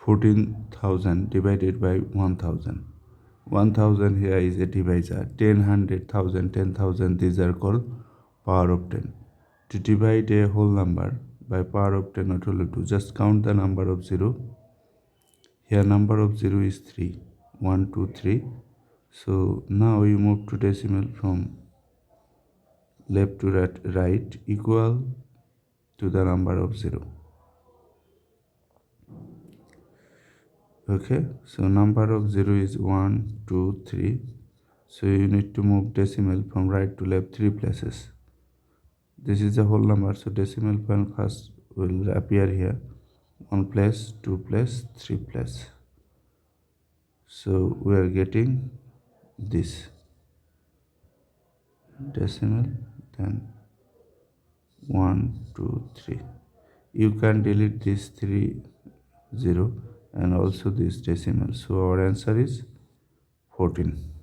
14,000 divided by 1,000. 1,000 here is a divisor. 10, 100, 1,000, 10,000, these are called power of 10. To divide a whole number by power of 10, what will you do? Just count the number of 0. Here number of 0 is 3. 1, 2, 3. So now we move to decimal from left to right equal to the number of 0. Okay, so number of 0 is 1, 2, 3. So you need to move decimal from right to left 3 places. This is the whole number, so decimal point first will appear here. 1 place, 2 place, 3 place. So we are getting this decimal, then 1, 2, 3. You can delete this 3 0 and also this decimal. So our answer is 14.